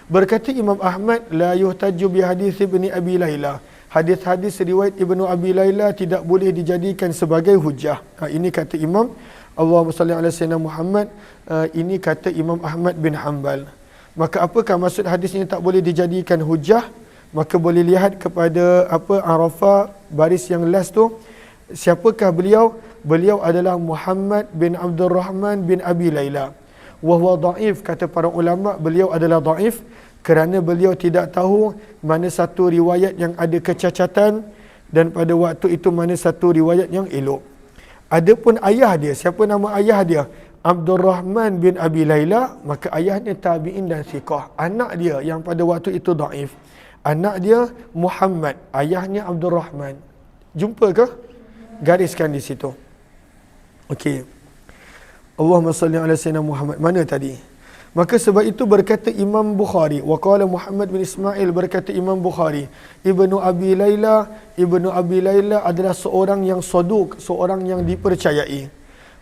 Berkata Imam Ahmad, la yuhtaju bi hadis Ibni Abi Layla, hadis-hadis riwayat Ibnu Abi Layla tidak boleh dijadikan sebagai hujah. Ini kata Imam, Allahumma salli ala sayyidina Muhammad, ini kata Imam Ahmad bin Hanbal. Maka apakah maksud hadis ini tak boleh dijadikan hujah? Maka boleh lihat kepada Arafah baris yang last tu, siapakah beliau? Beliau adalah Muhammad bin Abdul Rahman bin Abi Layla. Wa huwa dhaif, kata para ulama, beliau adalah dhaif kerana beliau tidak tahu mana satu riwayat yang ada kecacatan dan pada waktu itu mana satu riwayat yang elok. Adapun ayah dia, siapa nama ayah dia? Abdul Rahman bin Abi Layla, maka ayahnya tabi'in dan thiqah. Anak dia yang pada waktu itu dhaif, anak dia Muhammad, ayahnya Abdul Rahman. Jumpa ke? Gariskan di situ. Okey. Allahumma salli ala sayyidina Muhammad. Mana tadi? Maka sebab itu berkata Imam Bukhari, wa qala Muhammad bin Ismail, berkata Imam Bukhari, Ibnu Abi Layla adalah seorang yang saduq, seorang yang dipercayai.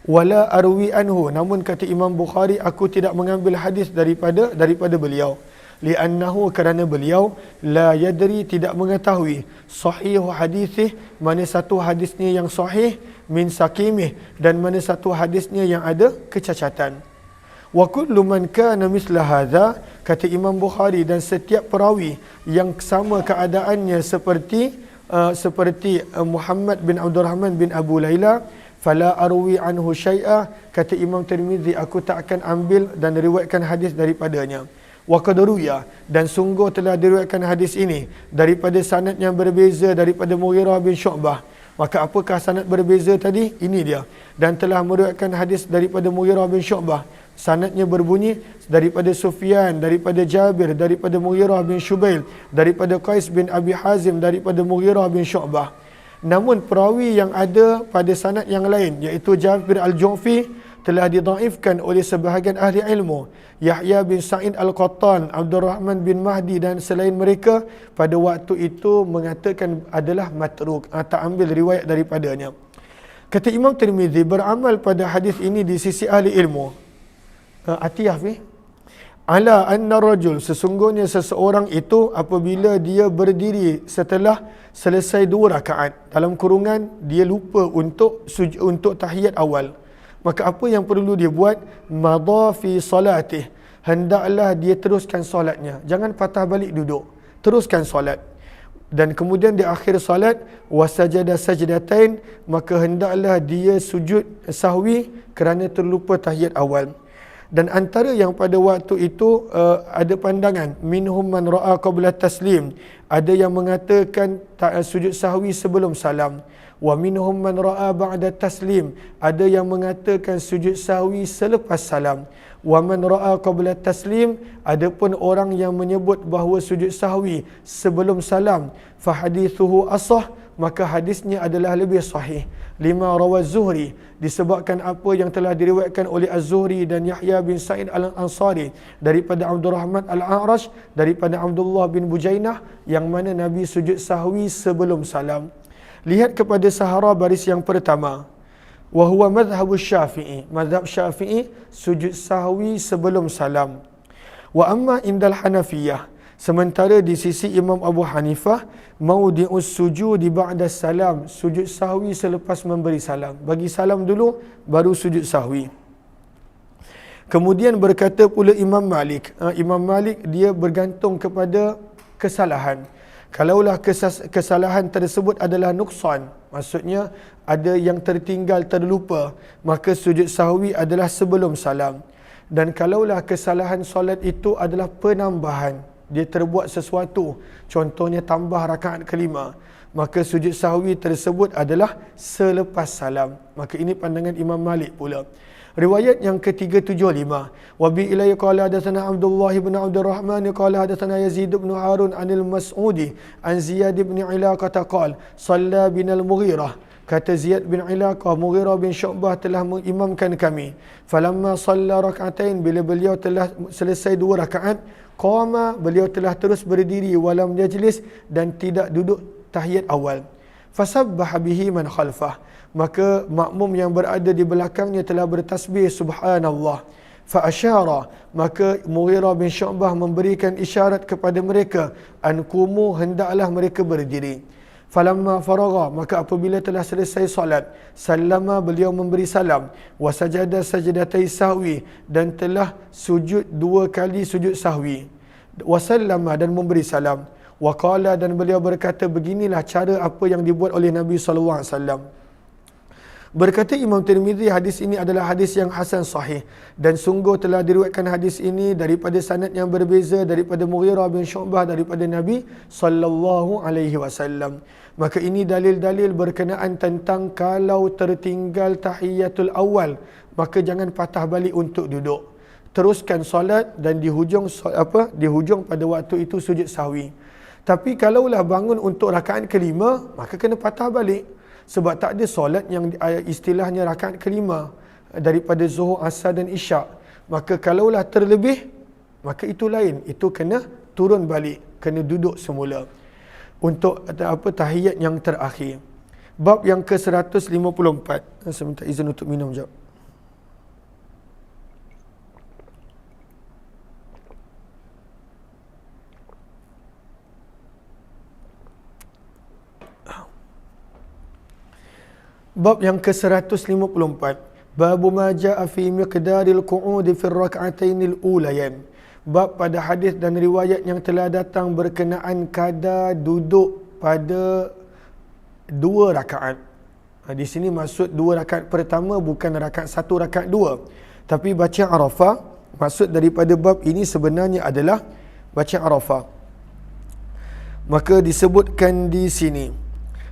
Wala arwi anhu, namun kata Imam Bukhari, aku tidak mengambil hadis daripada beliau. Li'annahu, kerana beliau la yadri, tidak mengetahui, sahihu hadisih, mana satu hadisnya yang sahih, min sakimih, dan mana satu hadisnya yang ada kecacatan. Wa kullu man kana misla hadza, kata Imam Bukhari, dan setiap perawi yang sama keadaannya seperti Muhammad bin Abdul Rahman bin Abu Layla, fala arwi anhu syai'a, kata Imam Tirmizi, aku tak akan ambil dan riwayatkan hadis daripadanya. Wa qad ruya, dan sungguh telah diriwayatkan hadis ini daripada sanad yang berbeza daripada Mughirah bin Syu'bah. Maka apakah sanad berbeza tadi? Ini dia. Dan telah meriwayatkan hadis daripada Mughirah bin Syu'bah. Sanadnya berbunyi daripada Sufyan, daripada Jabir, daripada Mughirah bin Syubail, daripada Qais bin Abi Hazim, daripada Mughirah bin Syu'bah. Namun perawi yang ada pada sanad yang lain, iaitu Jabir al-Ju'fi, telah didhaifkan oleh sebahagian ahli ilmu. Yahya bin Sa'id al-Qattan, Abdul Rahman bin Mahdi dan selain mereka pada waktu itu mengatakan adalah matruk, tak ambil riwayat daripadanya. Kata Imam Tirmizi, beramal pada hadis ini di sisi ahli ilmu. Atiyah fi ala anna rajul, sesungguhnya seseorang itu apabila dia berdiri setelah selesai 2 rakaat, dalam kurungan dia lupa untuk tahiyat awal, maka apa yang perlu dia buat? Madha fi salatih, hendaklah dia teruskan solatnya, jangan patah balik duduk, teruskan solat. Dan kemudian di akhir solat, wasajada sajdatain, maka hendaklah dia sujud sahwi kerana terlupa tahiyat awal. Dan antara yang pada waktu itu ada pandangan, minhum man ra'a qabla taslim, ada yang mengatakan sujud sahwi sebelum salam. Wa minhum man ra'a ba'da taslim, ada yang mengatakan sujud sahwi selepas salam. Wa man ra'a qabla taslim, ada pun orang yang menyebut bahawa sujud sahwi sebelum salam. Fa hadithuhu asah, maka hadisnya adalah lebih sahih. Lima rawaz Zuhri, disebabkan apa yang telah diriwayatkan oleh Az-Zuhri dan Yahya bin Sa'id al-Ansari daripada Abdul Rahman al-A'rash, daripada Abdullah bin Bujainah, yang mana Nabi sujud sahwi sebelum salam. Lihat kepada sahara baris yang pertama, wa huwa madhhabu Syafi'i, mazhab Syafi'i sujud sahwi sebelum salam. Wa amma indal Hanafiyah, sementara di sisi Imam Abu Hanifah, maudi'us sujudi ba'da salam, sujud sahwi selepas memberi salam. Bagi salam dulu, baru sujud sahwi. Kemudian berkata pula Imam Malik, Imam Malik dia bergantung kepada kesalahan. Kalaulah kesalahan tersebut adalah nuksan, maksudnya ada yang tertinggal, terlupa, maka sujud sahwi adalah sebelum salam. Dan kalaulah kesalahan solat itu adalah penambahan, dia terbuat sesuatu, contohnya tambah rakaat kelima, maka sujud sahwi tersebut adalah selepas salam. Maka ini pandangan Imam Malik pula. Riwayat yang ke-375, wa bi ilayhi qala hadatsana Abdullah bin Abdul Rahman qala hadatsana Yazid bin Harun anil Mas'udi an Ziyad bin Ilaqah qala shalla binal Mughirah, kata Ziyad bin Ilaqah, Mughirah bin Syu'bah telah mengimamkan kami. Falamma shalla rak'atain, bila beliau telah selesai 2 rakaat, qama, beliau telah terus berdiri, walam yajlis, dan tidak duduk tahiyat awal. Fasabbaha bihi man khalfah, maka makmum yang berada di belakangnya telah bertasbih subhanallah. Fa asyara, maka Mughirah bin Syu'bah memberikan isyarat kepada mereka, an qumu, hendaklah mereka berdiri. Falamma faragha, maka apabila telah selesai solat, sallama, beliau memberi salam, wa sajada sajdatai sahwi, dan telah sujud 2 kali sujud sahwi, wa sallama, dan memberi salam, wa qala, dan beliau berkata, beginilah cara apa yang dibuat oleh Nabi sallallahu alaihi wasallam. Berkata Imam Tirmizi, hadis ini adalah hadis yang hasan sahih, dan sungguh telah diriwayatkan hadis ini daripada sanad yang berbeza daripada Mughirah bin Syu'bah daripada Nabi sallallahu alaihi wasallam. Maka ini dalil-dalil berkenaan tentang kalau tertinggal tahiyatul awal, maka jangan patah balik untuk duduk. Teruskan solat, dan di hujung pada waktu itu sujud sahwi. Tapi kalaulah bangun untuk rakaat kelima, maka kena patah balik. Sebab tak ada solat yang istilahnya rakaat kelima daripada Zuhur, Asar dan Isyak. Maka kalaulah terlebih, maka itu lain. Itu kena turun balik, kena duduk semula untuk tahiyat yang terakhir. Bab yang ke-154. Saya minta izin untuk minum jap. Bab yang ke-154. Bab ma jaa fi miqdaril qu'ud fi ar-rak'atainil ulayain. Bab pada hadis dan riwayat yang telah datang berkenaan kadar duduk pada 2 rakaat. Di sini maksud 2 rakaat pertama, bukan rakaat 1, rakaat 2. Tapi baca Arafah, maksud daripada bab ini sebenarnya adalah baca Arafah. Maka disebutkan di sini,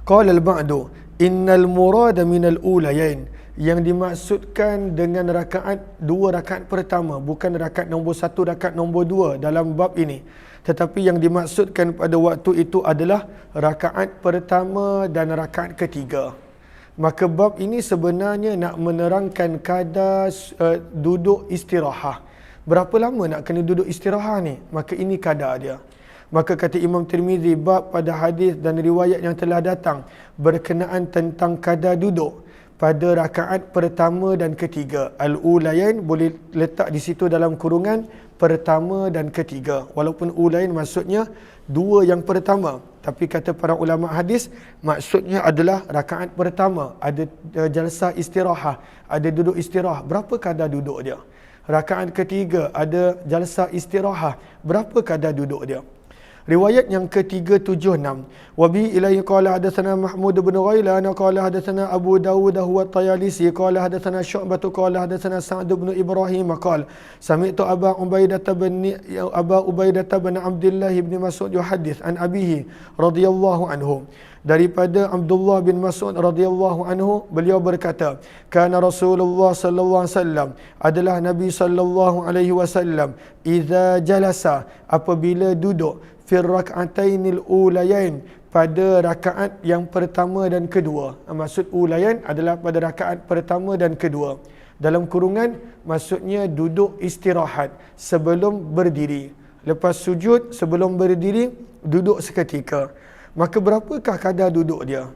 qala al-ba'du innal murada minal ulayain, yang dimaksudkan dengan rakaat 2 rakaat pertama, bukan rakaat nombor 1, rakaat nombor 2 dalam bab ini, tetapi yang dimaksudkan pada waktu itu adalah rakaat pertama dan rakaat ketiga. Maka bab ini sebenarnya nak menerangkan kadar duduk istirahat. Berapa lama nak kena duduk istirahat ni? Maka ini kadar dia. Maka kata Imam Tirmizi, bab pada hadis dan riwayat yang telah datang berkenaan tentang kadar duduk pada rakaat pertama dan ketiga. Al-ulayain boleh letak di situ dalam kurungan pertama dan ketiga. Walaupun ulayain maksudnya 2 yang pertama, tapi kata para ulama hadis maksudnya adalah rakaat pertama ada jalsah istirahat, ada duduk istirahat. Berapa kadar duduk dia? Rakaat ketiga ada jalsah istirahat. Berapa kadar duduk dia? Riwayat yang ke-376. Wa bi ilaihi qala hadatsana Mahmud bin Ghailan qala hadatsana Abu Dawud huwa at-Tayalisi qala hadatsana Syu'bah qala hadatsana Sa'd bin Ibrahim qala sami'tu Aba Ubaidah bin Abdullah bin Mas'ud yuhaddits an abihi radhiyallahu anhu. Daripada Abdullah bin Mas'ud radhiyallahu anhu, beliau berkata, kana Rasulullah sallallahu alaihi wasallam, adalah Nabi sallallahu alaihi wasallam, idza jalasa, apabila duduk, fir rak'atainil ulayain, pada rakaat yang pertama dan kedua. Maksud ulayain adalah pada rakaat pertama dan kedua. Dalam kurungan maksudnya duduk istirahat sebelum berdiri. Lepas sujud, sebelum berdiri, duduk seketika. Maka berapakah kadar duduk dia?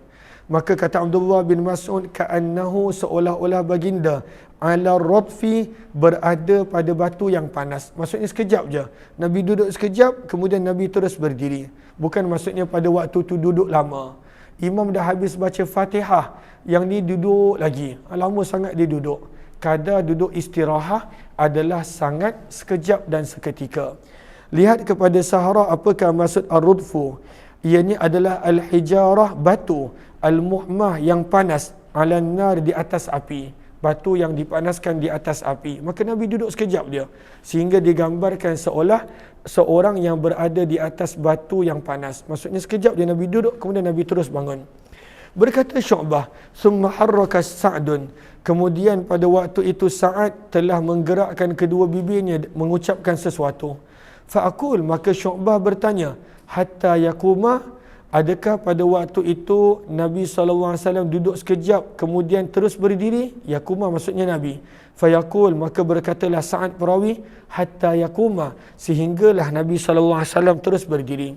Maka kata Abdullah bin Mas'ud, ka'annahu, seolah-olah baginda, ala radfi, berada pada batu yang panas. Maksudnya sekejap je. Nabi duduk sekejap, kemudian Nabi terus berdiri. Bukan maksudnya pada waktu tu duduk lama. Imam dah habis baca Fatihah, yang ni duduk lagi. Lama sangat dia duduk. Kadar duduk istirahat adalah sangat sekejap dan seketika. Lihat kepada Sahara, apakah maksud ar-rudfu? Ianya adalah al-hijarah, batu, al-muhmah, yang panas, ala nar, di atas api. Batu yang dipanaskan di atas api. Maka Nabi duduk sekejap dia, sehingga digambarkan seolah seorang yang berada di atas batu yang panas. Maksudnya sekejap dia Nabi duduk, kemudian Nabi terus bangun. Berkata Syu'bah, summa harraka Sa'dun, kemudian pada waktu itu Sa'ad telah menggerakkan kedua bibirnya mengucapkan sesuatu. Fa'akul, maka Syu'bah bertanya, hatta yakuma, adakah pada waktu itu Nabi SAW duduk sekejap kemudian terus berdiri? Yakuma maksudnya Nabi. Fayaqul, maka berkatalah Sa'ad perawi, hatta yakuma, sehinggalah Nabi SAW terus berdiri.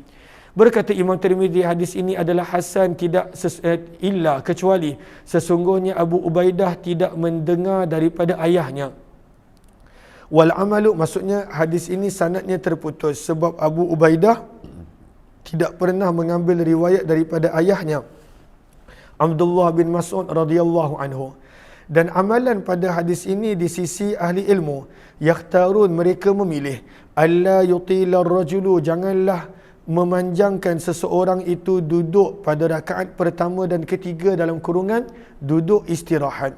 Berkata Imam Tirmizi, hadis ini adalah hasan, tidak illa, kecuali sesungguhnya Abu Ubaidah tidak mendengar daripada ayahnya. Wal amalu, maksudnya hadis ini sanadnya terputus sebab Abu Ubaidah tidak pernah mengambil riwayat daripada ayahnya Abdullah bin Mas'ud radhiyallahu anhu. Dan amalan pada hadis ini di sisi ahli ilmu, yakhtarun, mereka memilih, alla yutila ar-rajulu, janganlah memanjangkan seseorang itu duduk pada rakaat pertama dan ketiga, dalam kurungan duduk istirahat.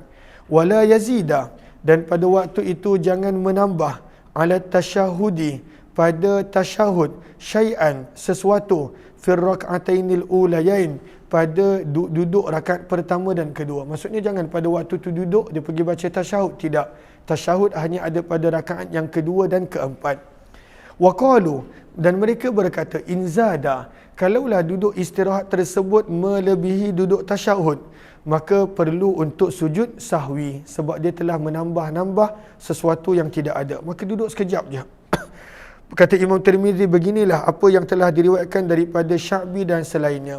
Wala yazida, dan pada waktu itu jangan menambah, ala tasyahudi, pada tasyahud, syai'an, sesuatu, fir rak'atainil ulayain, pada duduk rakaat pertama dan kedua. Maksudnya jangan pada waktu tu duduk dia pergi baca tasyahud, tidak. Tasyahud hanya ada pada rakaat yang kedua dan keempat. Waqalu, dan mereka berkata, inzada, kalaulah duduk istirahat tersebut melebihi duduk tasyahud, maka perlu untuk sujud sahwi sebab dia telah menambah-nambah sesuatu yang tidak ada. Maka duduk sekejap je. Kata Imam Tirmizi, beginilah apa yang telah diriwayatkan daripada Sya'bi dan selainnya.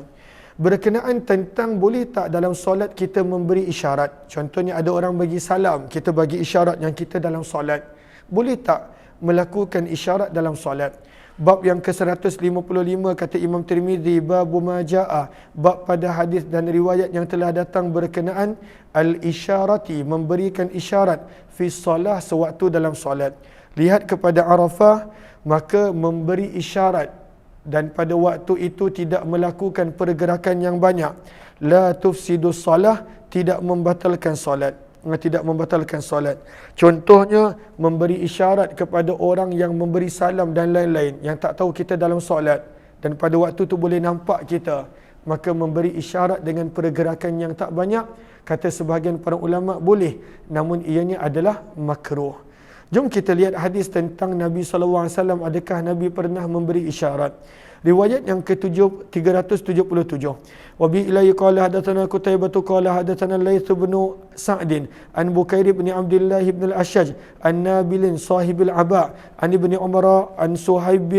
Berkenaan tentang boleh tak dalam solat kita memberi isyarat. Contohnya ada orang bagi salam, kita bagi isyarat yang kita dalam solat. Boleh tak melakukan isyarat dalam solat? Bab yang ke-155 kata Imam Tirmizi, babu maja'a, bab pada hadis dan riwayat yang telah datang berkenaan al-isyarati, memberikan isyarat fi solah, sewaktu dalam solat. Lihat kepada Arafah, maka memberi isyarat dan pada waktu itu tidak melakukan pergerakan yang banyak. La tufsidus solah, tidak membatalkan solat. Tidak membatalkan solat. Contohnya memberi isyarat kepada orang yang memberi salam dan lain-lain yang tak tahu kita dalam solat dan pada waktu tu boleh nampak kita, maka memberi isyarat dengan pergerakan yang tak banyak, kata sebahagian para ulama boleh, namun ianya adalah makruh. Jom kita lihat hadis tentang Nabi SAW. Adakah Nabi pernah memberi isyarat? Riwayat yang ke-377. Wa bi ilaihi qala hadatsana Qutaibah qala hadatsana Laits bin Sa'd an Bukair bin Abdullah bin al-Ashaj an Nabil sahibil Aba an Ibni Umar an Suhaib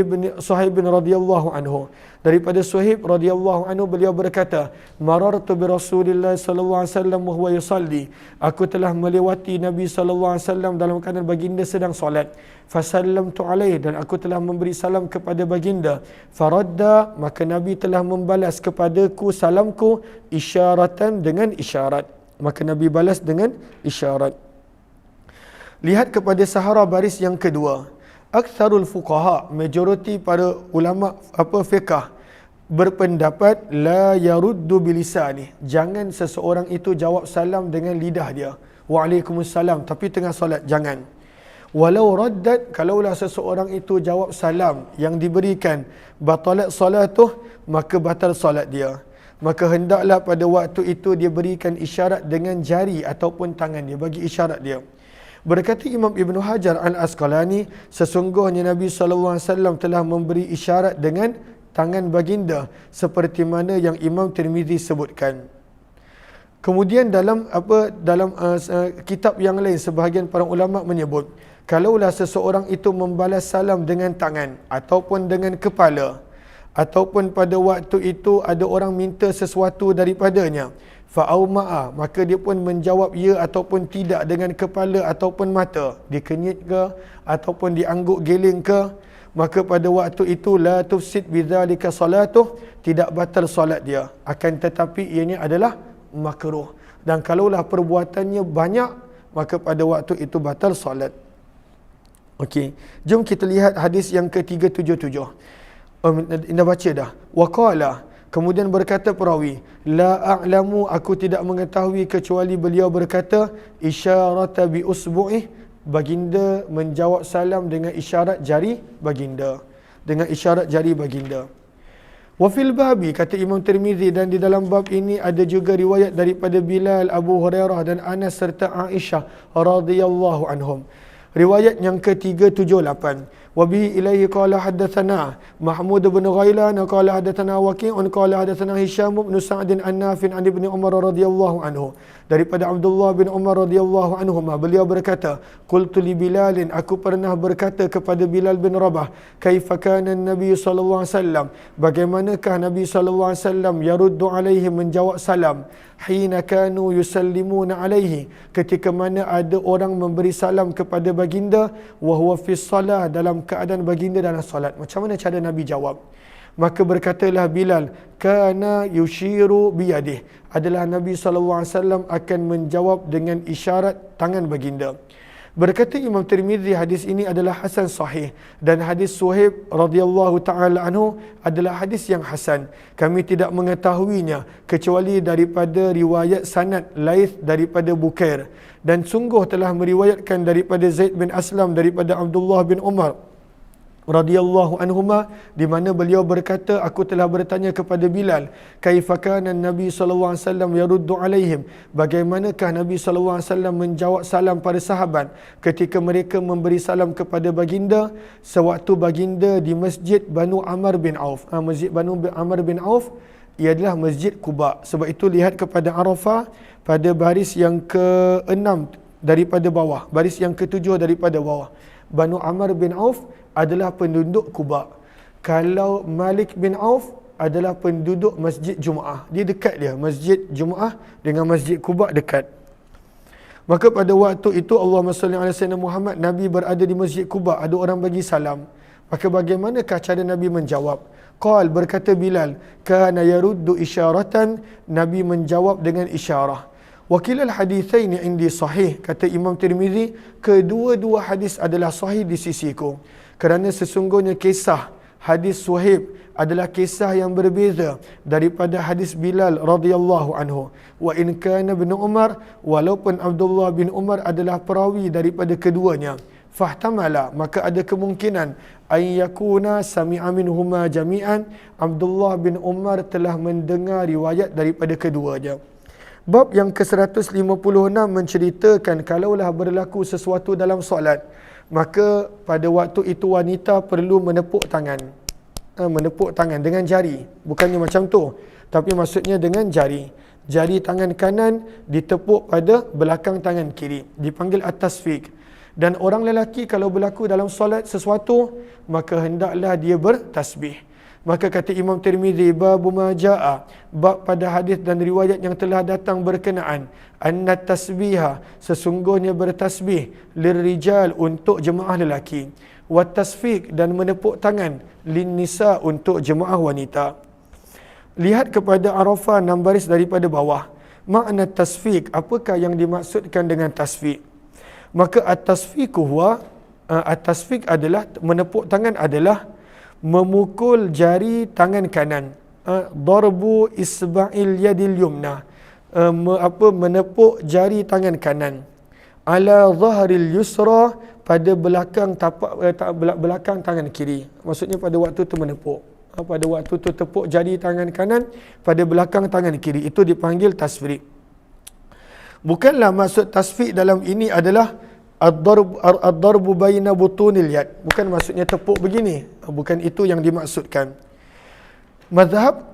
radhiyallahu anhu. Daripada Suhaib radhiyallahu anhu, beliau berkata, marartu bi Rasulillah sallallahu alaihi wasallam wa huwa yusalli. Aku telah melewati Nabi sallallahu alaihi wasallam dalam keadaan baginda sedang solat. Fasallamtu alaihi, dan aku telah memberi salam kepada baginda. Faradda, maka Nabi telah membalas kepadaku salamku isyaratan, dengan isyarat. Maka Nabi balas dengan isyarat. Lihat kepada sahara baris yang kedua. Aktsarul fuqaha, majoriti para ulama fiqh berpendapat la yaruddu bilisani, jangan seseorang itu jawab salam dengan lidah dia. Waalaikumsalam, tapi tengah solat jangan. Walau raddat, kalaulah seseorang itu jawab salam yang diberikan, batalat salatuh, maka batal solat dia. Maka hendaklah pada waktu itu dia berikan isyarat dengan jari ataupun tangan dia, bagi isyarat dia. Berkata Imam Ibn Hajar Al-Asqalani, sesungguhnya Nabi SAW telah memberi isyarat dengan tangan baginda seperti mana yang Imam Tirmizi sebutkan. Kemudian dalam kitab yang lain, sebahagian para ulama menyebut, kalaulah seseorang itu membalas salam dengan tangan ataupun dengan kepala, ataupun pada waktu itu ada orang minta sesuatu daripadanya, fa'auma'a, maka dia pun menjawab ya ataupun tidak dengan kepala ataupun mata, dikenyit ke ataupun diangguk geling ke, maka pada waktu itu la tufsid bidzalika salatuh, tidak batal solat dia, akan tetapi ianya adalah makruh. Dan kalaulah perbuatannya banyak, maka pada waktu itu batal solat. Okey, jom kita lihat hadis yang ke-377. Anda baca dah. Waqala, kemudian berkata perawi, la a'lamu, aku tidak mengetahui kecuali beliau berkata, isyarata bi usbu'ih, baginda menjawab salam dengan isyarat jari baginda, dengan isyarat jari baginda. Wa fil babi, kata Imam Tirmizi, dan di dalam bab ini ada juga riwayat daripada Bilal, Abu Hurairah dan Anas serta Aisyah radhiyallahu anhum. Riwayat yang ke-378. Wa bihi ilaihi qala haddatsana Mahmud bin Ghailan qala haddatsana Waqi'un qala haddatsana Hisham bin Sa'd an Nafi' an Ibni Umar radhiyallahu anhu. Daripada Abdullah bin Umar radhiyallahu anhuma, beliau berkata, qultu li Bilalin, aku pernah berkata kepada Bilal bin Rabah, kaifa kana Nabi sallallahu alaihi wasallam, bagaimanakah Nabi sallallahu alaihi wasallam yaruddu alaihi, menjawab salam, hina kanu yusallimuna alaihi, ketika mana ada orang memberi salam kepada baginda, wa huwa fi shalah, dalam keadaan baginda dalam solat. Macam mana cara Nabi jawab? Maka berkatalah Bilal, kana yushiru biyadih, adalah Nabi SAW akan menjawab dengan isyarat tangan baginda. Berkata Imam Tirmizi, hadis ini adalah hasan sahih, dan hadis Suhaib radhiyallahu taala anhu adalah hadis yang hasan. Kami tidak mengetahuinya kecuali daripada riwayat sanad Laits daripada Bukair, dan sungguh telah meriwayatkan daripada Zaid bin Aslam daripada Abdullah bin Umar radhiyallahu anhuma, di mana beliau berkata, aku telah bertanya kepada Bilal, kaifa kana Nabi sallallahu alaihi wasallam yaruddu alaihim, bagaimanakah Nabi sallallahu alaihi wasallam menjawab salam pada sahabat ketika mereka memberi salam kepada baginda sewaktu baginda di Masjid Banu Amr bin Auf. Masjid Banu Amr bin Auf ia adalah Masjid Quba. Sebab itu lihat kepada Arafah pada baris yang ke-6 daripada bawah, baris yang ke-7 daripada bawah. Banu Amr bin Auf adalah penduduk Quba. Kalau Malik bin Auf adalah penduduk Masjid Jumaah. Dia dekat dia, Masjid Jumaah dengan Masjid Quba dekat. Maka pada waktu itu Allahumma salli ala sayyidina Muhammad, Nabi berada di Masjid Quba, ada orang bagi salam. Maka bagaimanakah cara Nabi menjawab? Qal, berkata Bilal, kana yaruddu isyaratan, Nabi menjawab dengan isyarah. Wakilal hadithaini indi sahih, kata Imam Tirmizi, kedua-dua hadis adalah sahih di sisiku. Kerana sesungguhnya kisah hadis Suhaib adalah kisah yang berbeza daripada hadis Bilal radhiyallahu anhu. Wa in kana bin Umar, walaupun Abdullah bin Umar adalah perawi daripada keduanya, fahtamala, maka ada kemungkinan ay yakuna sami'a minhuma jami'an, Abdullah bin Umar telah mendengar riwayat daripada keduanya. Bab yang ke-156 menceritakan kalaulah berlaku sesuatu dalam solat, maka pada waktu itu wanita perlu menepuk tangan. Menepuk tangan dengan jari, bukannya macam tu, tapi maksudnya dengan jari. Jari tangan kanan ditepuk pada belakang tangan kiri, dipanggil at-tasfiq. Dan orang lelaki kalau berlaku dalam solat sesuatu, maka hendaklah dia bertasbih. Maka kata Imam Tirmizi, babu ma jaa, bab pada hadis dan riwayat yang telah datang berkenaan, anna tasbiha, sesungguhnya bertasbih, lirrijal, untuk jemaah lelaki, wa tasfiq, dan menepuk tangan, lin nisa, untuk jemaah wanita. Lihat kepada Arafah 6 baris daripada bawah. Makna tasfiq, apakah yang dimaksudkan dengan tasfiq? Maka at-tasfiq huwa, at-tasfiq adalah, menepuk tangan adalah memukul jari tangan kanan, darbu isba'il yadil yumna, menepuk jari tangan kanan, ala zahril yusra, pada belakang belakang tangan kiri. Maksudnya pada waktu tu menepuk, pada waktu tu tepuk jari tangan kanan pada belakang tangan kiri, itu dipanggil tasfiq. Bukanlah maksud tasfiq dalam ini adalah ad-darbu baina butunil yad. Bukan maksudnya tepuk begini. Bukan itu yang dimaksudkan. Mazhab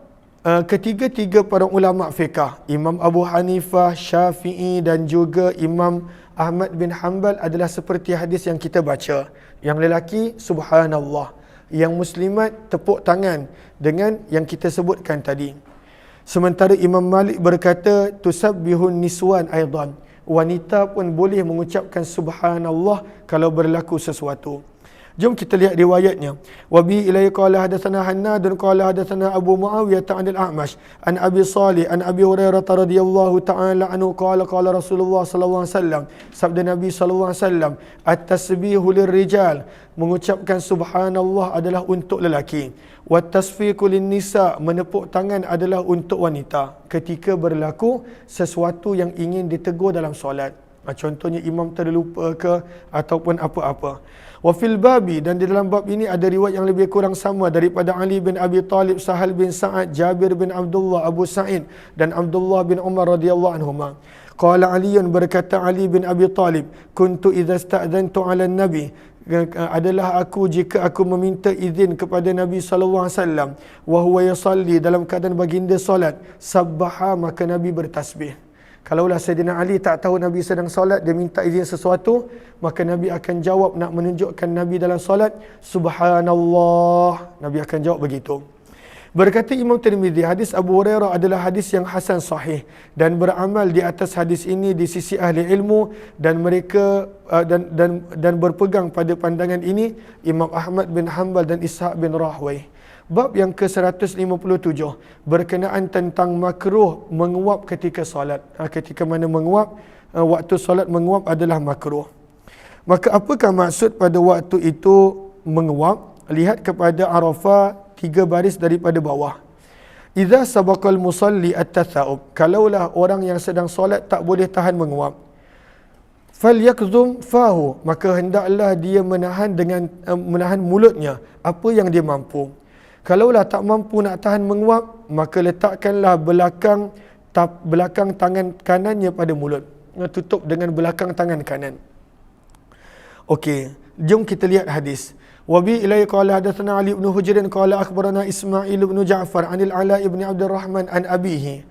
ketiga-tiga para ulama fiqh, Imam Abu Hanifah, Syafi'i dan juga Imam Ahmad bin Hanbal, adalah seperti hadis yang kita baca. Yang lelaki subhanallah, yang muslimat tepuk tangan dengan yang kita sebutkan tadi. Sementara Imam Malik berkata tusabbihun niswan aidan, wanita pun boleh mengucapkan subhanallah kalau berlaku sesuatu. Jom kita lihat riwayatnya. Wa bi ilai qala hadatsana Hannad qala hadatsana Abu Muawiyah an al-A'mash an Abi Salih an Abi Hurairah radhiyallahu ta'ala anhu qala qala Rasulullah sallallahu alaihi wasallam, sabda Nabi sallallahu alaihi wasallam, at-tasbihu lirrijal, mengucapkan subhanallah adalah untuk lelaki, wa tasfiqu lin-nisa, menepuk tangan adalah untuk wanita ketika berlaku sesuatu yang ingin ditegur dalam solat. Contohnya imam terlupa ke ataupun apa-apa. Wa fil babi, dan di dalam bab ini ada riwayat yang lebih kurang sama daripada Ali bin Abi Talib, Sahal bin Sa'ad, Jabir bin Abdullah, Abu Sa'id dan Abdullah bin Umar radhiyallahu anhuma. Qala Aliun, berkata Ali bin Abi Talib, kuntu idza sta'dhantu 'ala an-nabi, adalah aku jika aku meminta izin kepada Nabi sallallahu alaihi wasallam, wa huwa yusalli, dalam keadaan baginda solat, sabbaha, maka Nabi bertasbih. Kalaulah Sayyidina Ali tak tahu Nabi sedang solat, dia minta izin sesuatu, maka Nabi akan jawab, nak menunjukkan Nabi dalam solat, subhanallah, Nabi akan jawab begitu. Berkata Imam Tirmizi, hadis Abu Hurairah adalah hadis yang hasan sahih, dan beramal di atas hadis ini di sisi ahli ilmu, dan mereka dan berpegang pada pandangan ini Imam Ahmad bin Hanbal dan Ishaq bin Rahway. Bab yang ke-157 berkenaan tentang makruh menguap ketika solat. Ketika mana menguap, waktu solat menguap adalah makruh. Maka apakah maksud pada waktu itu menguap? Lihat kepada Arafah 3 baris daripada bawah. Idza sabaqal musalli at-tatha'ub, kalaulah orang yang sedang solat tak boleh tahan menguap, falyakzum fahu, maka hendaklah dia menahan mulutnya apa yang dia mampu. Kalaulah tak mampu nak tahan menguap, maka letakkanlah belakang tangan kanannya pada mulut, tutup dengan belakang tangan kanan. Okey, jom kita lihat hadis. Wa bi ilai qala hadatsana Ali ibn Hujr qala akhbarana Ismail ibn Ja'far anil Ala ibn Abdurrahman an abihi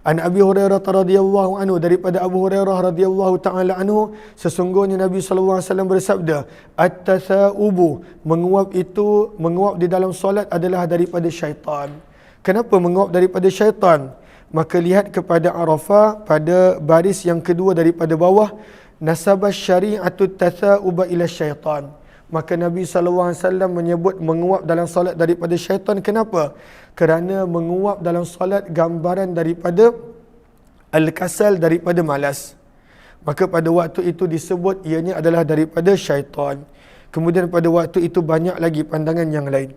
an Abi Hurairah radhiyallahu anhu, daripada Abu Hurairah radhiyallahu taala anhu, sesungguhnya Nabi sallallahu alaihi wasallam bersabda, at-tasaubu, menguap di dalam solat adalah daripada syaitan. Kenapa menguap daripada syaitan? Maka lihat kepada Arafah pada baris yang kedua daripada bawah, nasabah syari'atut tasauba ila syaitan. Maka Nabi SAW menyebut menguap dalam solat daripada syaitan. Kenapa? Kerana menguap dalam solat gambaran daripada al-kasal, daripada malas. Maka pada waktu itu disebut ianya adalah daripada syaitan. Kemudian pada waktu itu banyak lagi pandangan yang lain.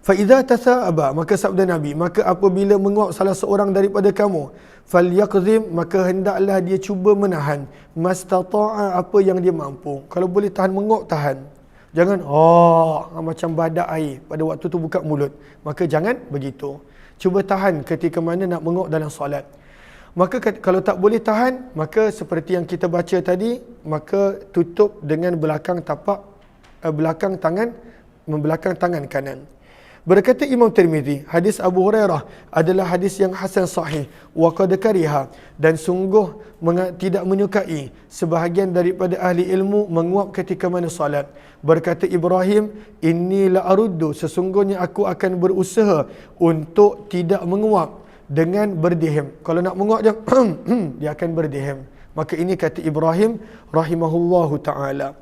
Fa'idha tasa'aba, maka sabda Nabi, maka apabila menguap salah seorang daripada kamu, falyaqzim, maka hendaklah dia cuba menahan, mastata'a, apa yang dia mampu. Kalau boleh tahan menguap, tahan. Jangan macam badak air pada waktu tu buka mulut. Maka jangan begitu. Cuba tahan ketika mana nak menguap dalam solat. Maka kalau tak boleh tahan, maka seperti yang kita baca tadi, maka tutup dengan belakang tangan kanan. Berkata Imam Tirmizi, hadis Abu Hurairah adalah hadis yang hasan sahih, wa qad kariha, dan sungguh tidak menyukai sebahagian daripada ahli ilmu menguap ketika mana salat. Berkata Ibrahim, inni la aruddu, sesungguhnya aku akan berusaha untuk tidak menguap dengan berdihim. Kalau nak menguap dia dia akan berdihim. Maka ini kata Ibrahim rahimahullahu taala.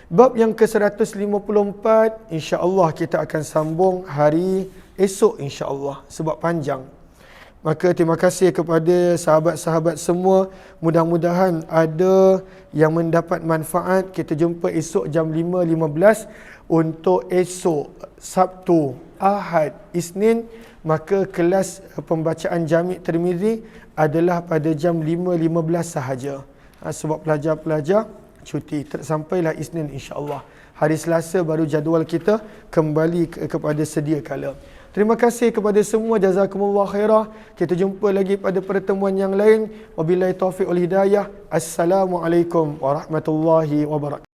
Bab yang ke-154, insya-Allah kita akan sambung hari esok insya-Allah sebab panjang. Maka terima kasih kepada sahabat-sahabat semua. Mudah-mudahan ada yang mendapat manfaat. Kita jumpa esok jam 5.15 untuk esok Sabtu, Ahad, Isnin. Maka kelas pembacaan Jami' Tirmizi adalah pada jam 5.15 sahaja. Sebab pelajar-pelajar cuti, sampailah Isnin insya-Allah. Hari Selasa baru jadual kita kembali kepada sedia kala. Terima kasih kepada semua, jazakumullah khairah. Kita jumpa lagi pada pertemuan yang lain. Wabillahi taufiq wal hidayah. Assalamualaikum warahmatullahi wabarakatuh.